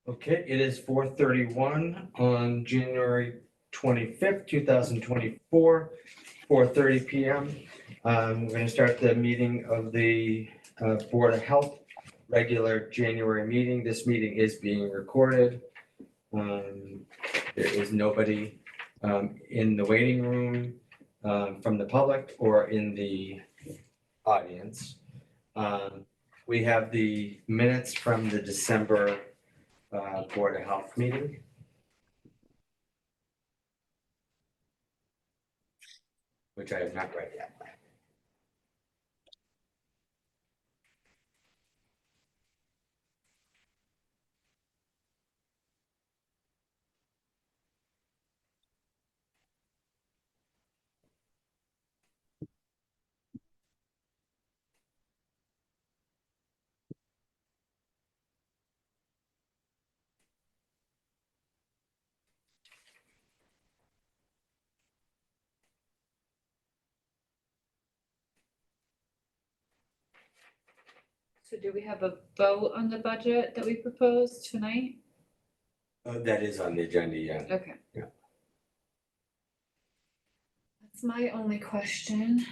Okay, it is 4:31 on January 25th, 2024, 4:30 PM. We're going to start the meeting of the Board of Health regular January meeting. This meeting is being recorded. There is nobody in the waiting room from the public or in the audience. We have the minutes from the December Board of Health meeting. Which I have not read yet. So do we have a vote on the budget that we proposed tonight? That is on the agenda, yeah. Okay. Yeah. That's my only question.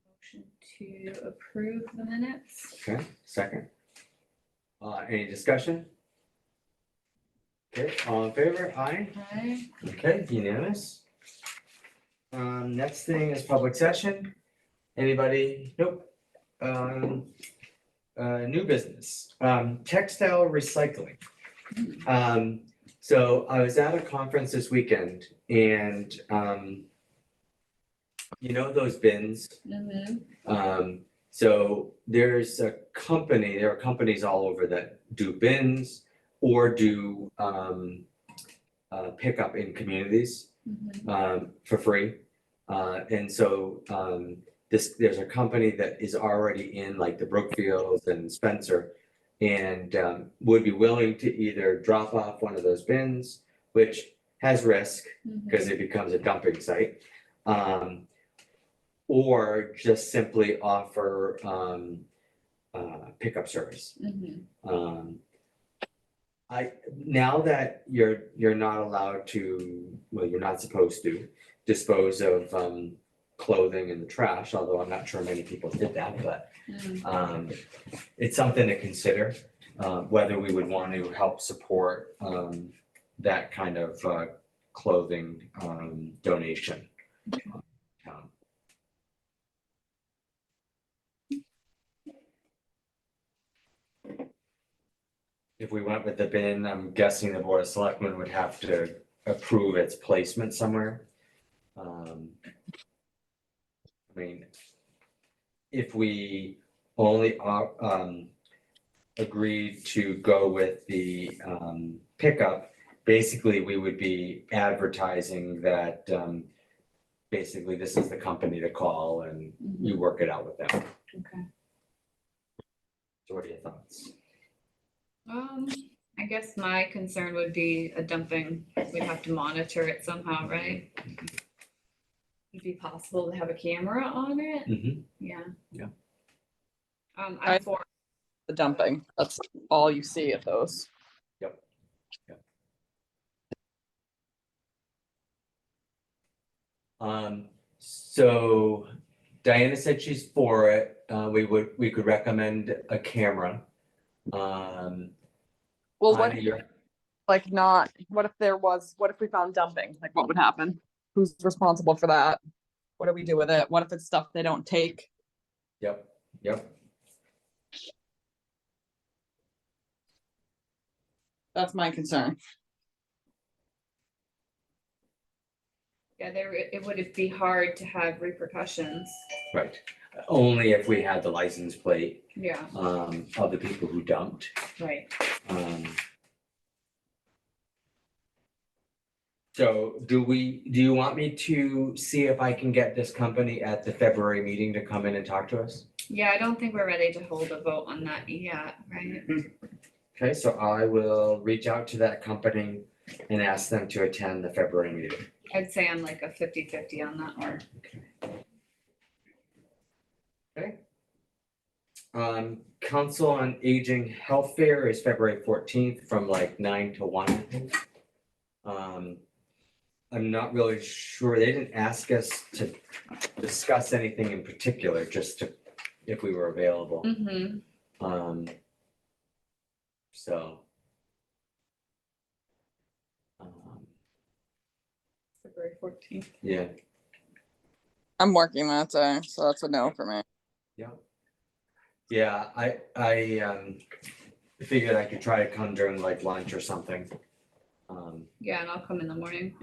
Motion to approve the minutes. Okay, second. Any discussion? Okay, all in favor? Aye. Aye. Okay, unanimous. Next thing is public session. Anybody? Nope. New business, textile recycling. So I was at a conference this weekend and you know those bins? Mm-hmm. So there's a company, there are companies all over that do bins or do pickup in communities Mm-hmm. for free. And so there's a company that is already in like the Brookfields and Spencer and would be willing to either drop off one of those bins, which has risk because it becomes a dumping site, or just simply offer pickup service. Mm-hmm. Now that you're not allowed to, well, you're not supposed to dispose of clothing in the trash, although I'm not sure many people did that, but it's something to consider, whether we would want to help support that kind of clothing donation. If we went with the bin, I'm guessing the Board of Selectmen would have to approve its placement somewhere. I mean, if we only agreed to go with the pickup, basically we would be advertising that basically this is the company to call and you work it out with them. Okay. So what are your thoughts? I guess my concern would be a dumping. We'd have to monitor it somehow, right? It'd be possible to have a camera on it. Mm-hmm. Yeah. Yeah. I'm for. The dumping, that's all you see of those. Yep. Yep. So Diana said she's for it. We could recommend a camera. Well, what on if, your- like not, what if we found dumping? Like what would happen? Who's responsible for that? What do we do with it? What if it's stuff they don't take? Yep, yep. That's my concern. Yeah, it would be hard to have repercussions. Right. Only if we had the license plate Yeah, of the people who dumped. right. So do you want me to see if I can get this company at the February meeting to come in and talk to us? Yeah, I don't think we're ready to hold a vote on that yet, right? Okay, so I will reach out to that company and ask them to attend the February meeting. I'd say I'm like a 50-50 on that one. Okay. Council on Aging Health Fair is February 14th from like 9 to 1, I think. I'm not really sure, they didn't ask us to discuss anything in particular, just to, if we were available. Mm-hmm. So. February 14th. Yeah, I'm working that day, so that's a no for me. yeah. Yeah, I figured I could try to come during like lunch or something. Yeah, and I'll come in the morning.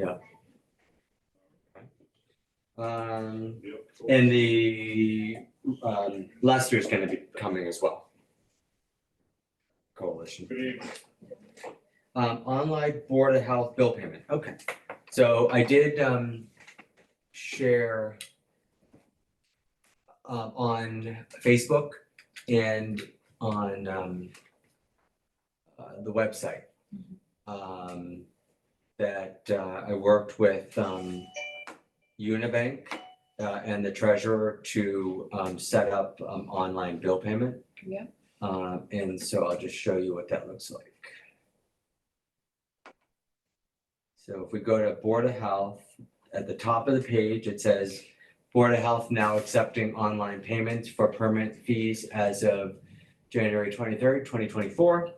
And the Lester's gonna be coming as well. Coalition. Online Board of Health bill payment, okay. So I did share on Facebook and on the website. That I worked with Unibank and the treasurer to set up online bill payment. Yeah. And so I'll just show you what that looks like. So if we go to Board of Health, at the top of the page, it says Board of Health now accepting online payments for permit fees as of January 23rd, 2024.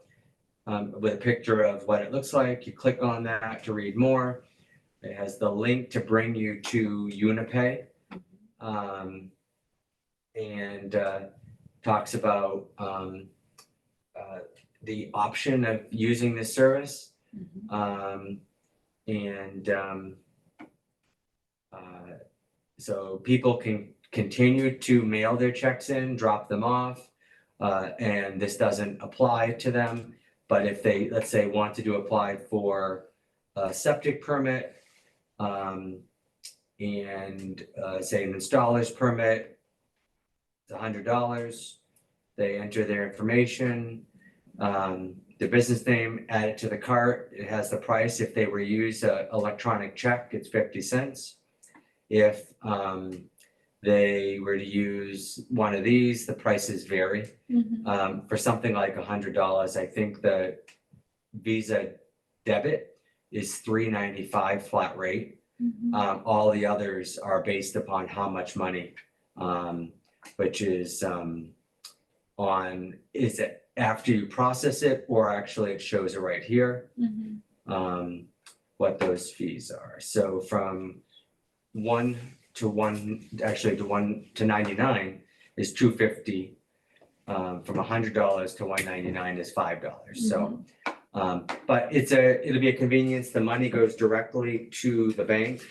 With a picture of what it looks like. You click on that to read more. It has the link to bring you to Unipay. And talks about the option of using this service. So people can continue to mail their checks in, drop them off, and this doesn't apply to them. But if they, let's say, want to apply for a septic permit, and say an installer's permit, it's $100. They enter their information, their business name, add it to the cart. It has the price. If they were to use an electronic check, it's 50 cents. If they were to use one of these, the prices vary. For something like $100, I think the Visa debit is $3.95 flat rate. All the others are based upon how much money, which is is it after you process it, or actually it shows it right here, what those fees are. So from 1 to 99 is $250. From $100 to $199 is $5. So, but it'll be a convenience. The money goes directly to the bank.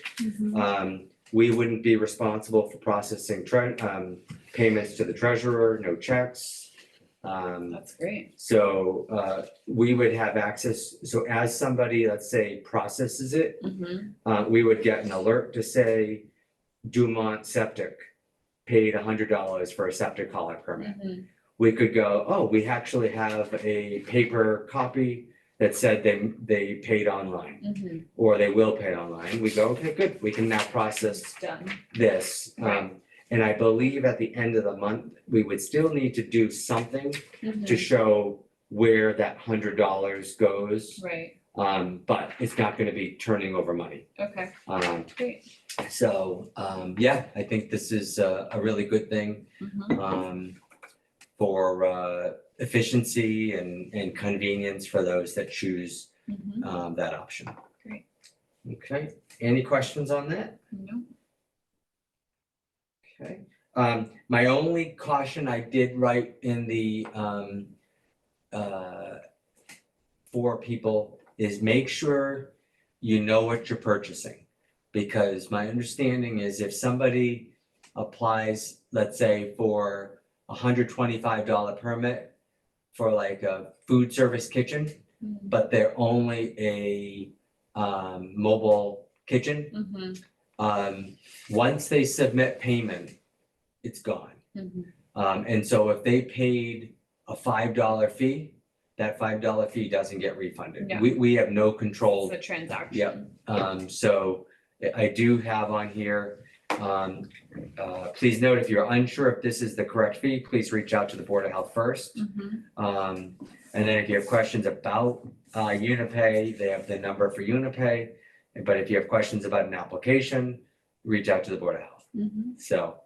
We wouldn't be responsible for processing payments to the treasurer, no checks. That's great. So we would have access. So as somebody, let's say, processes it, we would get an alert to say Dumont Septic paid $100 for a septic hauler permit. We could go, oh, we actually have a paper copy that said they paid online, or they will pay online. We go, okay, good. We can now process Done. this. Right. And I believe at the end of the month, we would still need to do something to show where that $100 goes. Right. But it's not going to be turning over money. Okay. Great. So yeah, I think this is a really good thing for efficiency and convenience for those that choose that option. Great. Okay, any questions on that? No. Okay, my only caution I did write in the for people is make sure you know what you're purchasing. Because my understanding is if somebody applies, let's say for $125 permit for like a food service kitchen, but they're only a mobile kitchen. Once they submit payment, it's gone. And so if they paid a $5 fee, that $5 fee doesn't get refunded. Yeah. We have no control. It's a transaction. Yep. So I do have on here, Please note, if you're unsure if this is the correct fee, please reach out to the Board of Health first. Mhm. And then if you have questions about Unipay, they have the number for Unipay. But if you have questions about an application, reach out to the Board of Health. Mhm. So,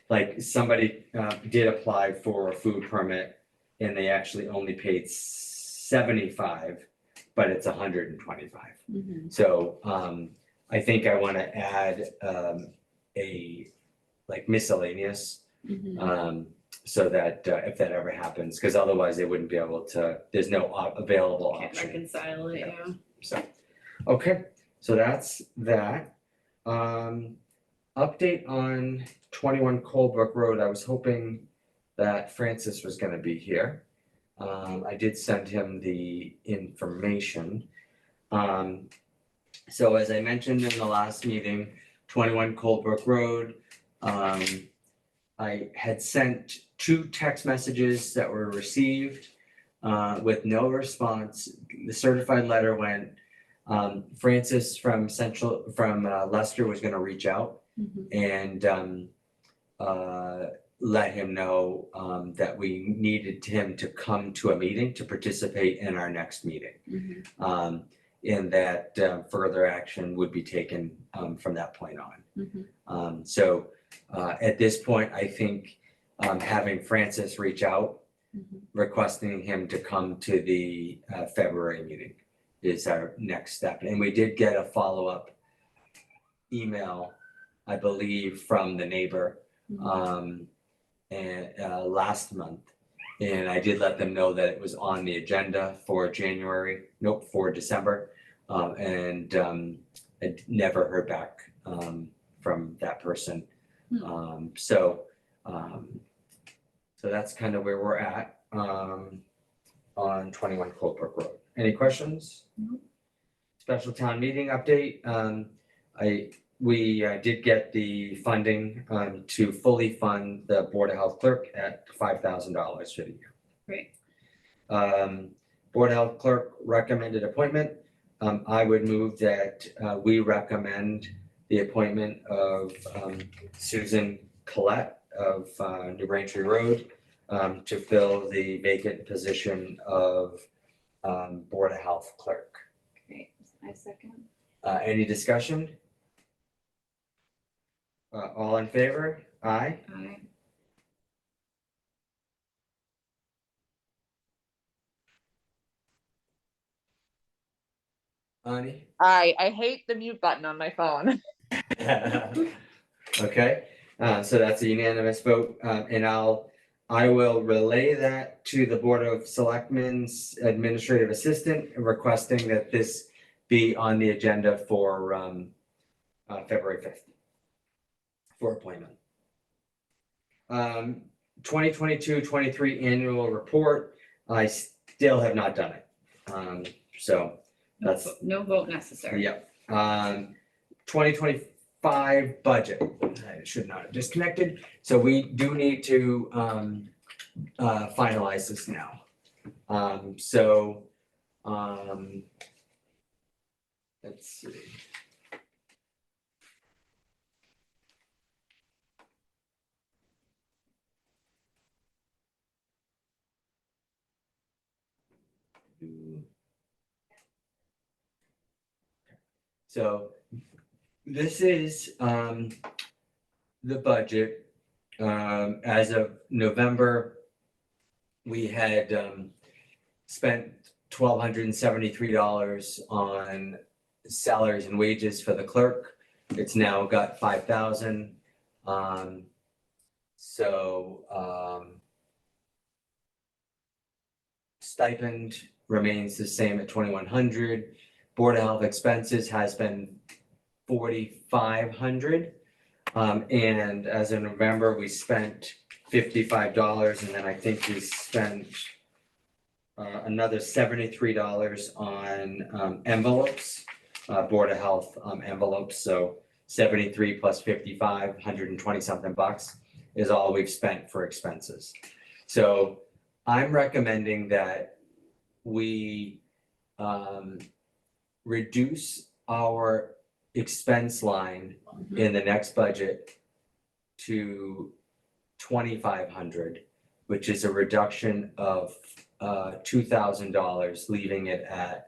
like somebody did apply for a food permit and they actually only paid 75, but it's 125. Mhm. So I think I want to add a like miscellaneous, Mhm. so that if that ever happens, because otherwise they wouldn't be able to, there's no available Can't option. reconcile it, Yeah. yeah. So, okay, so that's that. Update on 21 Colebrook Road. I was hoping that Francis was gonna be here. I did send him the information. So as I mentioned in the last meeting, 21 Colebrook Road, I had sent 2 text messages that were received with no response. The certified letter went. Francis from Leicester was gonna reach out Mhm. and let him know that we needed him to come to a meeting to participate in our next meeting. Mhm. And that further action would be taken from that point on. Mhm. So at this point, I think having Francis reach out, Mhm. requesting him to come to the February meeting is our next step. And we did get a follow-up email, I believe, from the neighbor Mhm. and last month. And I did let them know that it was on the agenda for for December. I never heard back from that person. So that's kind of where we're at on 21 Colebrook Road. Any questions? No. Special town meeting update. We did get the funding to fully fund the Board of Health clerk at $5,000 for the year. Great. Board of Health clerk recommended appointment. I would move that we recommend the appointment of Susan Collette of New Braintree Road to fill the vacant position of Board of Health clerk. Great. I second. Any discussion? All in favor? Aye. Aye. Ani? I hate the mute button on my phone. Okay, so that's a unanimous vote, and I will relay that to the Board of Selectmen's Administrative Assistant, requesting that this be on the agenda for February 5th for appointment. 2022-23 annual report, I still have not done it. So that's, No vote necessary. yep. 2025 budget, I should not have disconnected, so we do need to finalize this now. Let's see. So this is the budget. As of November, we had spent $1,273 on salaries and wages for the clerk. It's now got 5,000. Stipend remains the same at 2,100. Board of Health expenses has been 4,500. And as of November, we spent $55, and then I think we spent another $73 on envelopes, Board of Health envelopes. So 73 plus 55, 120 something bucks is all we've spent for expenses. So I'm recommending that we reduce our expense line in the next budget to 2,500, which is a reduction of $2,000, leaving it at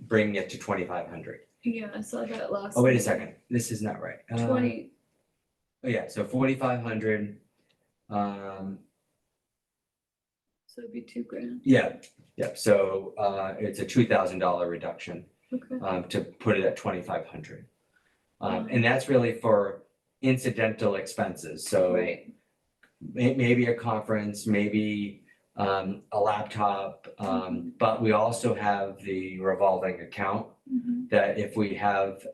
bringing it to 2,500. Yeah, I saw that last. Oh, wait a meeting. second, this is not right. 20, Oh, yeah, so 4,500. so it'd be $2,000. Yeah, so it's a $2,000 reduction Okay. to put it at 2,500. And that's really for incidental expenses, so Right. maybe a conference, maybe a laptop, but we also have the revolving account Mhm. that if we have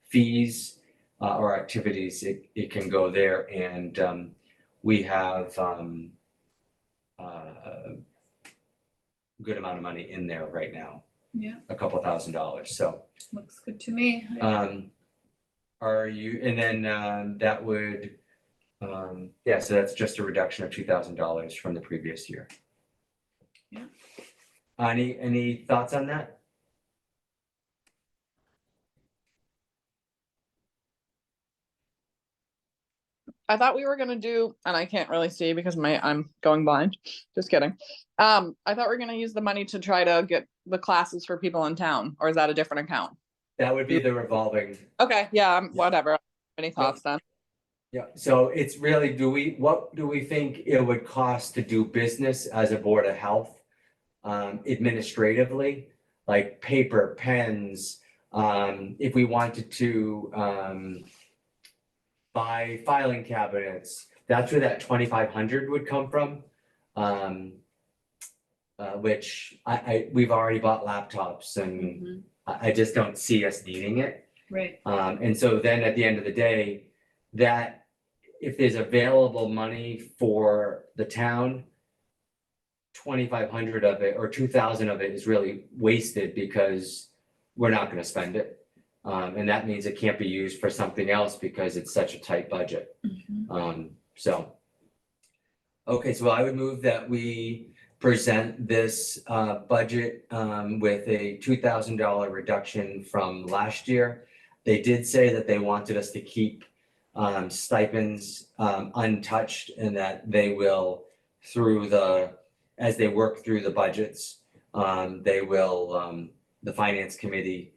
fees or activities, it can go there, and we have a good amount of money in there right now, Yeah, a couple $1,000, so. looks good to me. Are you, and then that would, yeah, so that's just a reduction of $2,000 from the previous year. Yeah. Any thoughts on that? I thought we were gonna do, and I can't really see because I'm going blind, just kidding. I thought we were gonna use the money to try to get the classes for people in town, or is that a different account? That would be the revolving. Okay, yeah, whatever. Any thoughts then? Yeah, so it's really, what do we think it would cost to do business as a Board of Health? Administratively, like paper, pens, if we wanted to buy filing cabinets, that's where that 2,500 would come from. Which we've already bought laptops, and Mhm. I just don't see us needing it. Right. And so then at the end of the day, that if there's available money for the town, 2,500 of it or 2,000 of it is really wasted because we're not gonna spend it. And that means it can't be used for something else because it's such a tight budget. Mhm. So. Okay, so I would move that we present this budget with a $2,000 reduction from last year. They did say that they wanted us to keep stipends untouched, and that they will, as they work through the budgets, they will, the finance committee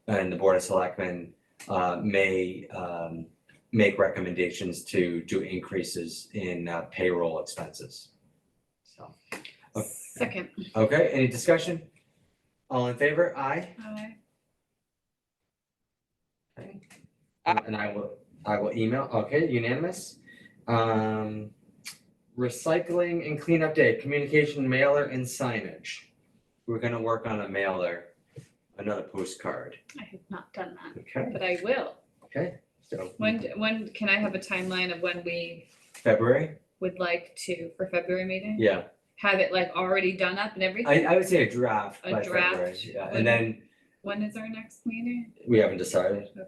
and the Board of Selectmen may make recommendations to do increases in payroll expenses. So, Second. okay, any discussion? All in favor? Aye. Aye. Okay. And I will email, okay, unanimous. Recycling and cleanup day, communication mailer and signage. We're gonna work on a mailer, another postcard, I have not done that, okay, but I will. okay, so. When can I have a timeline of when we February? would like to, for February meeting? Yeah, Have it like already done up and everything? I would say a draft A by draft February, yeah, when- and then When is our next meeting? we haven't decided. Okay.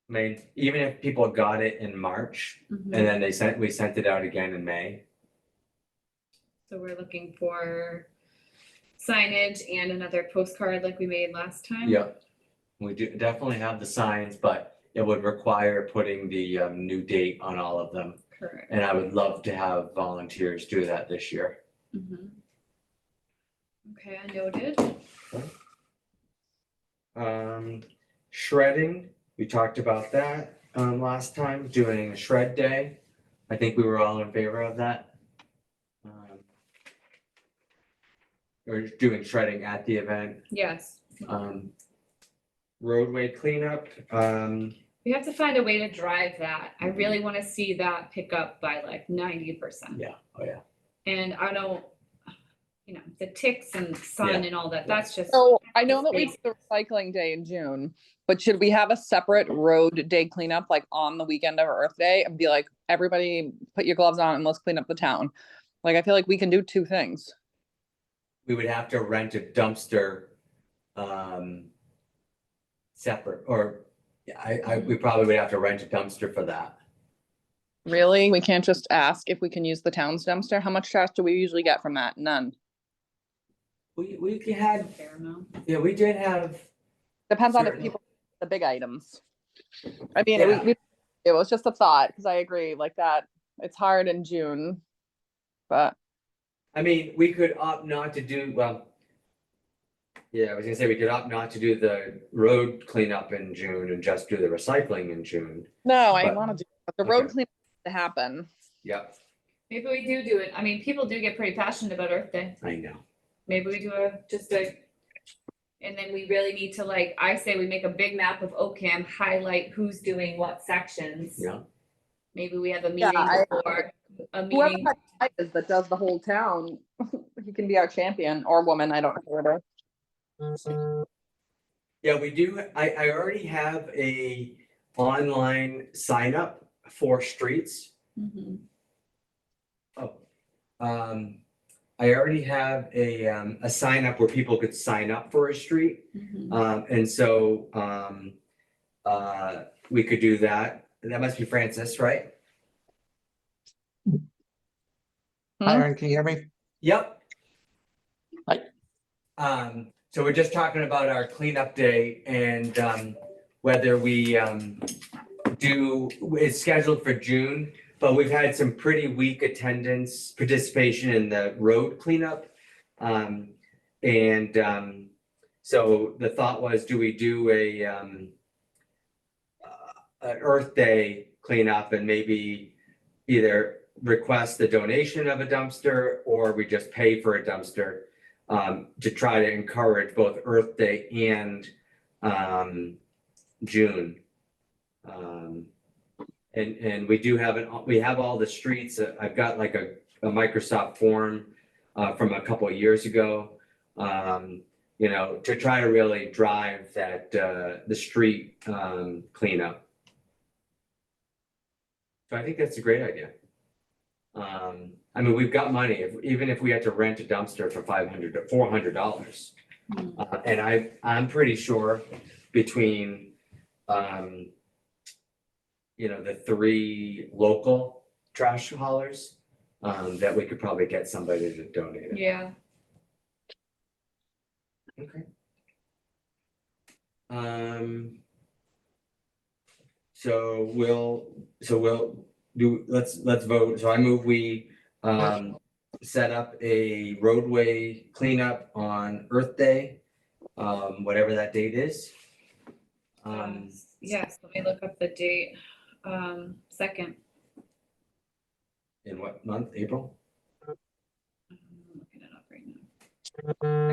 I mean, even if people got it in March Mhm. and then we sent it out again in May. So we're looking for signage and another postcard like we made last time? Yeah, we do definitely have the signs, but it would require putting the new date on all of them. Correct. And I would love to have volunteers do that this year. Mhm. Okay, I noted. Shredding, we talked about that last time, doing a shred day. I think we were all in favor of that. Or doing shredding at the event. Yes. Roadway cleanup, We have to find a way to drive that. I really want to see that pick up by like 90%. yeah, oh yeah. And I don't, the ticks and sun and all that, that's just. So I know that we did the recycling day in June, but should we have a separate road day cleanup like on the weekend of Earth Day and be like, everybody put your gloves on and let's clean up the town? Like, I feel like we can do two things. We would have to rent a dumpster separate, or we probably would have to rent a dumpster for that. Really? We can't just ask if we can use the town's dumpster? How much trash do we usually get from that? None. we had, Fair amount. yeah, we did have, Depends on if Certainly. people, the big items. I mean, Yeah. it was just a thought, because I agree, like that, it's hard in June. But I mean, we could opt not to do, well, yeah, I was gonna say we could opt not to do the road cleanup in June and just do the recycling in June. no, I But- want to do, but the road Okay. cleanup has to happen. Yep, Maybe we do it. I mean, people do get pretty passionate about Earth Day. I know. Maybe we do and then we really need to like, I say we make a big map of OCAM, highlight who's doing what sections. Yeah. Maybe we have a Yeah, meeting before, a Whoever meeting. that guy is that does the whole town, he can be our champion, or woman, I don't know who it is. Yeah, we do. I already have a online sign up for streets. Mhm. Oh, I already have a sign up where people could sign up for a street. Mhm. And so, we could do that. That must be Francis, right? Hi, Aaron, can you hear me? Yep. Hi. So we're just talking about our cleanup day and, whether we, it's scheduled for June, but we've had some pretty weak attendance participation in the road cleanup. So the thought was, do we do an Earth Day cleanup and maybe either request the donation of a dumpster or we just pay for a dumpster to try to encourage both Earth Day and June. And we do have we have all the streets. I've got like a Microsoft form from a couple of years ago. You know, to try to really drive that the street cleanup. So I think that's a great idea. I mean, we've got money, even if we had to rent a dumpster for $500 to $400. Mhm. And I'm pretty sure between, you know, the 3 local trash haulers, that we could probably get somebody to donate it. Yeah, Okay. So we'll do, let's vote. So I move we set up a roadway cleanup on Earth Day, whatever that date is. yes, let me look up the date. Second. In what month? April? I'm looking it up right now.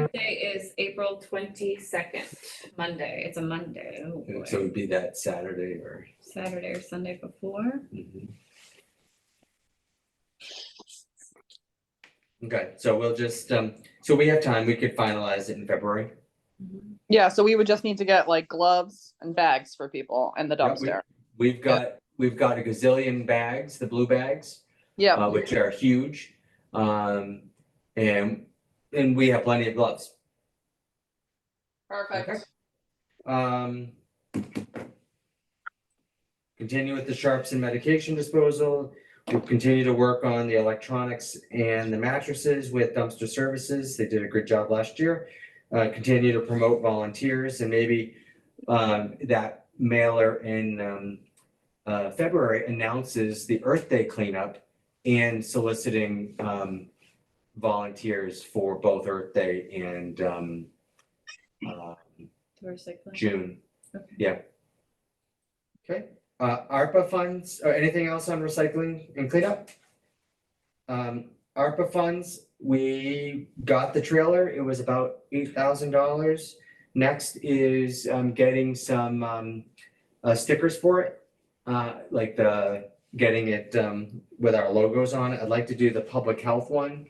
Earth Day is April 22nd, Monday. It's a Monday. Oh, boy. So it would be that Saturday or. Saturday or Sunday before. Mhm. Okay, so we'll just, so we have time. We could finalize it in February. Mhm. Yeah, so we would just need to get like gloves and bags for people and the Yeah, dumpster. We've got a gazillion bags, the blue bags. Yeah, Which are huge. And we have plenty of gloves. perfect. Continue with the sharps and medication disposal. We'll continue to work on the electronics and the mattresses with dumpster services. They did a good job last year. Continue to promote volunteers and maybe that mailer in February announces the Earth Day cleanup and soliciting volunteers for both Earth Day and To recycling. June. Okay. Yeah. Okay, ARPA funds, or anything else on recycling and cleanup? ARPA funds, we got the trailer, it was about $8,000. Next is getting some stickers for it. Like getting it with our logos on it. I'd like to do the public health one,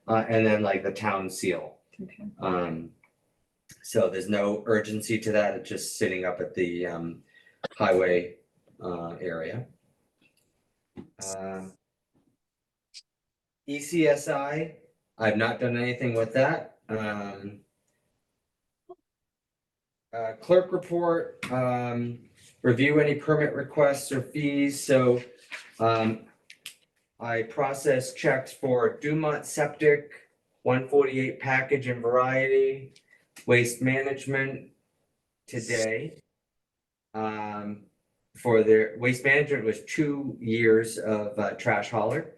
and then like the town seal. Okay. So there's no urgency to that, it's just sitting up at the highway area. ECSI, I've not done anything with that. Clerk report, review any permit requests or fees, so I processed checks for Dumont Septic, 148 package and variety, waste management today. For their waste management was 2 years of trash hauler.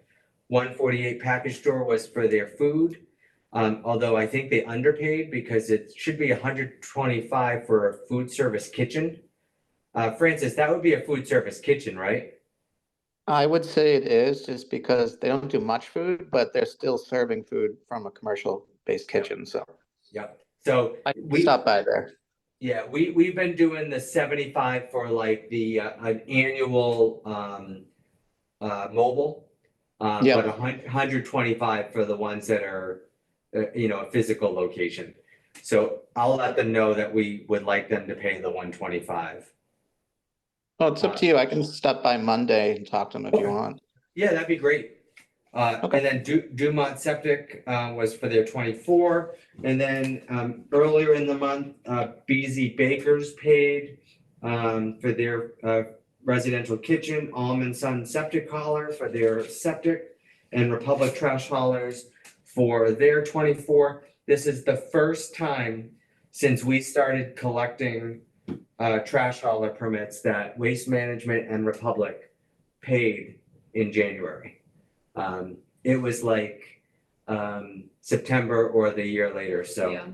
148 package store was for their food. Although I think they underpaid because it should be 125 for a food service kitchen. Francis, that would be a food service kitchen, right? I would say it is just because they don't do much food, but they're still serving food from a commercial-based kitchen, so Yep. So I can we, stop by there. yeah, we've been doing the 75 for like the an annual mobile. Yep. But 125 for the ones that are, a physical location. So I'll let them know that we would like them to pay the 125. Well, it's up to you. I can stop by Monday and talk to them if you want. Yeah, that'd be great. Okay. And then Dumont Septic was for their 24. And then earlier in the month, BZ Bakers paid for their residential kitchen, Almond Sun Septic Hauler for their septic, and Republic Trash Haulers for their 24. This is the first time since we started collecting trash hauler permits that Waste Management and Republic paid in January. It was like September or the year later, so. Yeah.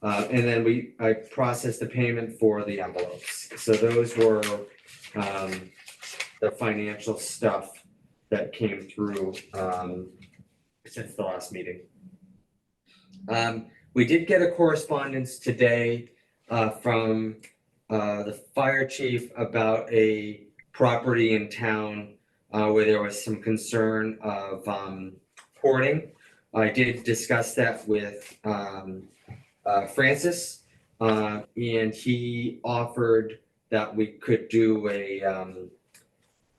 And then I processed the payment for the envelopes. So those were the financial stuff that came through since the last meeting. We did get a correspondence today from the fire chief about a property in town where there was some concern of hoarding. I did discuss that with Francis, and he offered that we could do a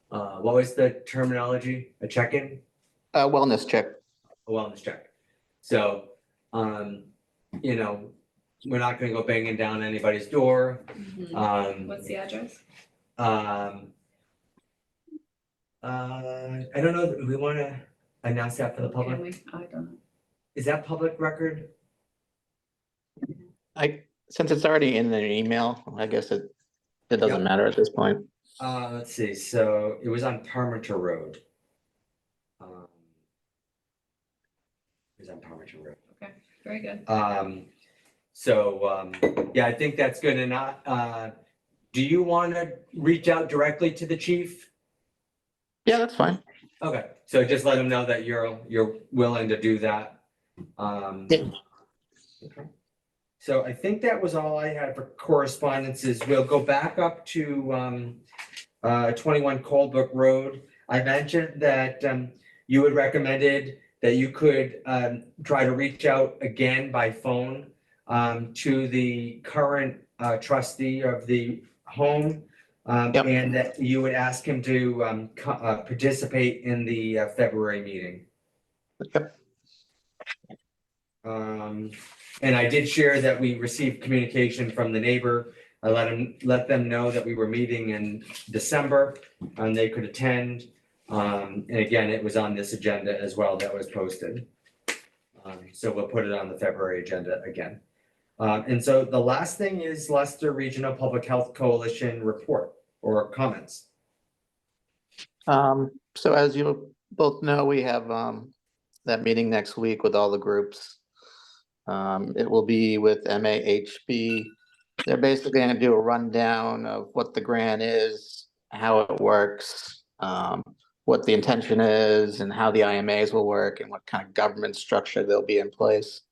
what was the terminology? A check-in? Wellness check. A wellness check. So, we're not gonna go banging down anybody's door. Mhm. What's the address? I don't know, do we wanna announce that for the Can public? we? I don't know. Is that public record? Since it's already in an email, I guess it doesn't Yep. matter at this point. Let's see, so it was on Parmenter Road. It was on Parmenter Road. Very good. Yeah, I think that's good enough. Do you wanna reach out directly to the chief? Yeah, that's fine. Okay, so just let him know that you're willing to do that. Yeah. Okay. So I think that was all I had for correspondences. We'll go back up to 21 Coldbrook Road. I mentioned that you had recommended that you could try to reach out again by phone to the current trustee of the home. Yep. And that you would ask him to participate in the February meeting. Yep. And I did share that we received communication from the neighbor. I let them know that we were meeting in December and they could attend. And again, it was on this agenda as well that was posted. So we'll put it on the February agenda again. And so the last thing is Leicester Regional Public Health Coalition report or comments. So as you both know, we have that meeting next week with all the groups. It will be with MAHB. They're basically gonna do a rundown of what the grant is, how it works, what the intention is, and how the IMAs will work, and what kind of government structure there'll be in place.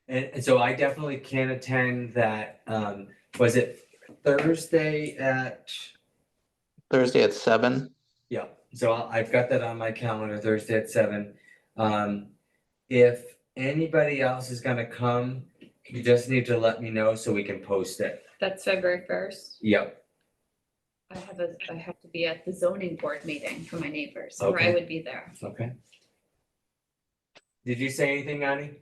And so I definitely can attend that. Was it Thursday at? Thursday at 7. Yeah, so I've got that on my calendar, Thursday at 7. If anybody else is gonna come, you just need to let me know so we can post it. That's February 1st. Yep, I have to be at the zoning board meeting for my neighbors, or I Okay. would be there. okay. Did you say anything, Annie?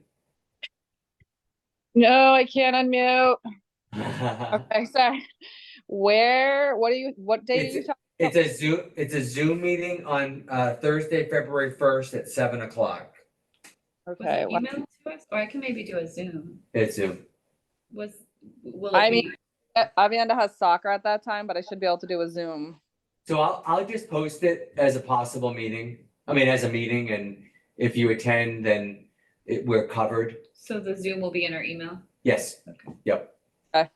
No, I can't unmute. Okay, sorry. What date are you It's- talking? It's a Zoom meeting on Thursday, February 1st at 7 o'clock. Was Okay, it emailed to us? Or I can maybe do a Zoom. It's Zoom. Will I it be? mean, Avienda has soccer at that time, but I should be able to do a Zoom. So I'll just post it as a possible meeting, I mean, as a meeting, and if you attend, then we're covered. So the Zoom will be in our email? Yes. Okay. Yep. Okay.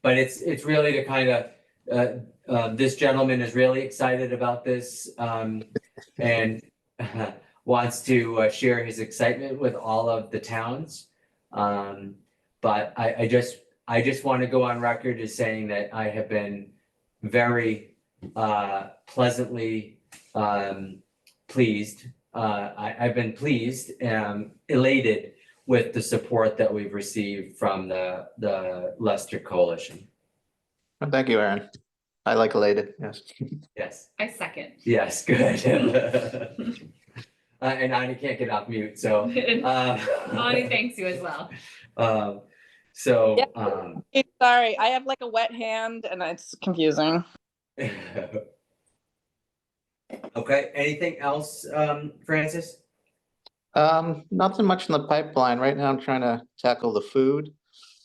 But it's really to kind of, this gentleman is really excited about this, and wants to share his excitement with all of the towns. But I just want to go on record as saying that I have been very pleasantly pleased. I've been pleased and elated with the support that we've received from the Leicester Coalition. Well, thank you, Aaron. I like elated, yes. Yes, I second. yes, good. And Ani can't get off mute, so. Ani thanks you as well. So, Sorry, I have like a wet hand and it's confusing. okay, anything else, Francis? Nothing much in the pipeline. Right now I'm trying to tackle the food.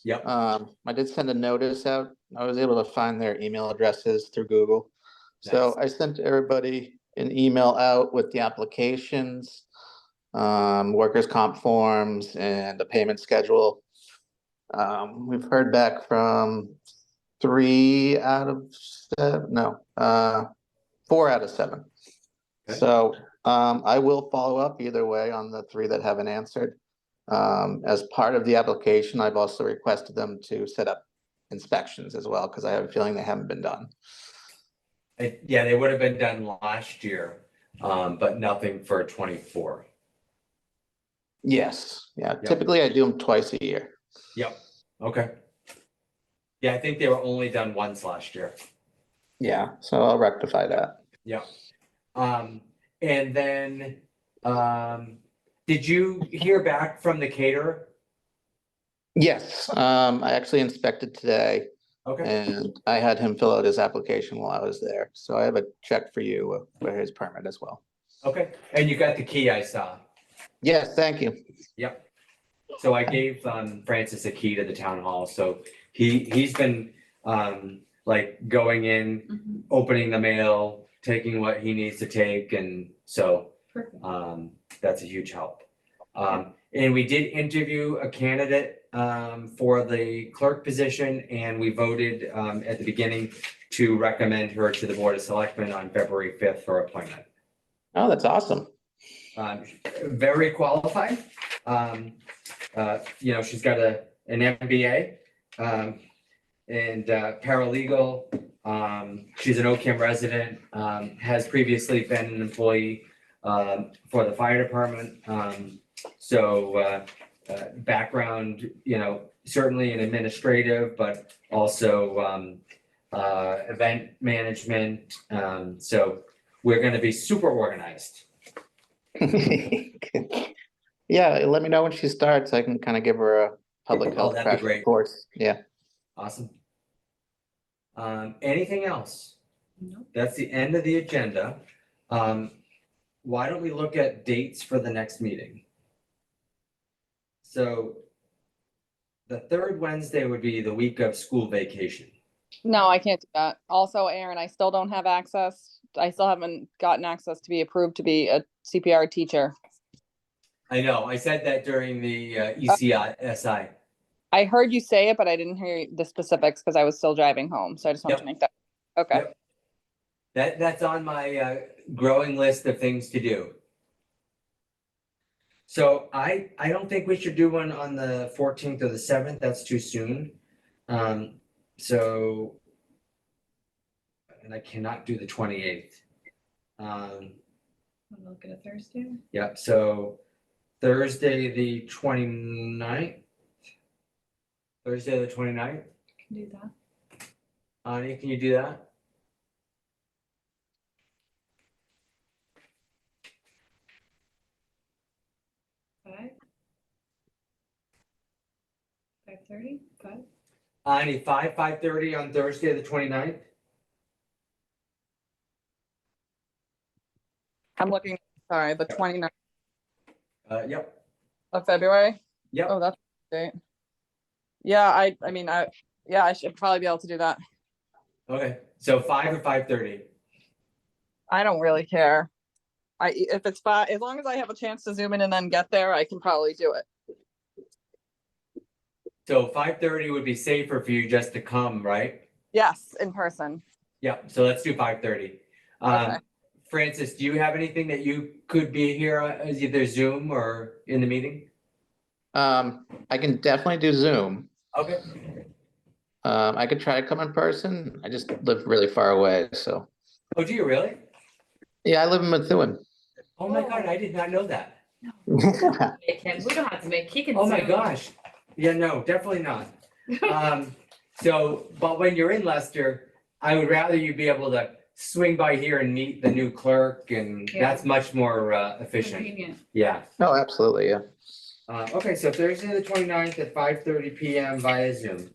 Yep, I did send a notice out. I was able to find their email addresses through Google. So I sent everybody an email out with the applications, workers' comp forms and the payment schedule. We've heard back from 3 out of 7, no, 4 out of 7. Okay. So I will follow up either way on the 3 that haven't answered. As part of the application, I've also requested them to set up inspections as well, because I have a feeling they haven't been done. Yeah, they would have been done last year, but nothing for 24. Yes, yeah, Yep. typically I do them twice a year. Yep, okay. Yeah, I think they were only done once last year. Yeah, so I'll rectify that. Yeah. And then, did you hear back from the caterer? Yes, I actually inspected today Okay, and I had him fill out his application while I was there. So I have a check for you for his permit as well. okay. And you got the key I saw. Yes, thank you. Yep. So I gave Francis a key to the town hall, so he's been like going in, Mhm. opening the mail, taking what he needs to take, and so Perfect. that's a huge help. And we did interview a candidate for the clerk position, and we voted at the beginning to recommend her to the Board of Selectmen on February 5th for appointment. Oh, that's awesome. Very qualified. You know, she's got an MBA and paralegal. She's an Oakham resident, has previously been an employee for the fire department. So background, you know, certainly in administrative, but also event management. So we're gonna be super organized. Yeah, let me know when she starts. I can kind of give her a public health that'd be crash great. course. Yeah. Awesome. Anything else? Nope. That's the end of the agenda. Why don't we look at dates for the next meeting? So the third Wednesday would be the week of school vacation. No, I can't do that. Also, Aaron, I still don't have access. I still haven't gotten access to be approved to be a CPR teacher. I know, I said that during the ECSI. I heard you say it, but I didn't hear the specifics because I was still driving home. So I just wanted to Yep. make that. Okay. Yep. That's on my growing list of things to do. So I don't think we should do one on the 14th or the 7th, that's too soon. So, and I cannot do the 28th. Wanna look at a Thursday? Yeah, so Thursday, the 29th. Thursday, the 29th. Can do that. Ani, can you do that? Five? 5:30? 5? I need 5:30 on Thursday, the 29th. I'm looking, sorry, the 29th Yep, of February. yep. Oh, that's great. Yeah, I mean, yeah, I should probably be able to do that. Okay, so 5 or 5:30. I don't really care. If it's 5, as long as I have a chance to zoom in and then get there, I can probably do it. So 5:30 would be safer for you just to come, right? Yes, in person. Yeah, so let's do 5:30. Okay. Francis, do you have anything that you could be here as either Zoom or in the meeting? I can definitely do Zoom. Okay, I could try to come in person. I just live really far away, so. oh, do you really? Yeah, I live in Methuen. Oh my God, I did not know that. Make him, we don't have to make, he can. Oh my Zoom. gosh. Yeah, no, definitely not. So, but when you're in Leicester, I would rather you be able to swing by here and meet the new clerk, and Yeah. that's much more efficient. Convenient. Yeah. Oh, absolutely, yeah. Okay, so Thursday, the 29th at 5:30 PM via Zoom.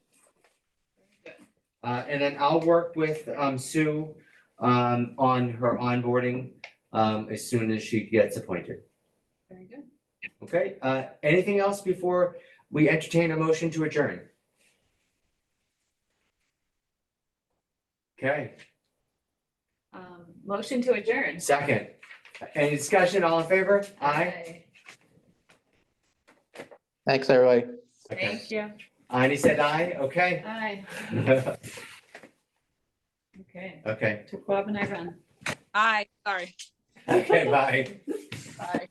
And then I'll work with Sue on her onboarding as soon as she gets appointed. Very good. Okay, anything else before we entertain a motion to adjourn? Okay, Motion to adjourn. second. Any discussion, all in favor? Aye. Thanks, everybody. Okay. Thank you. Annie said aye, okay. Aye. Okay, Okay, took Bob and I run. Hi, sorry. okay, bye. Bye.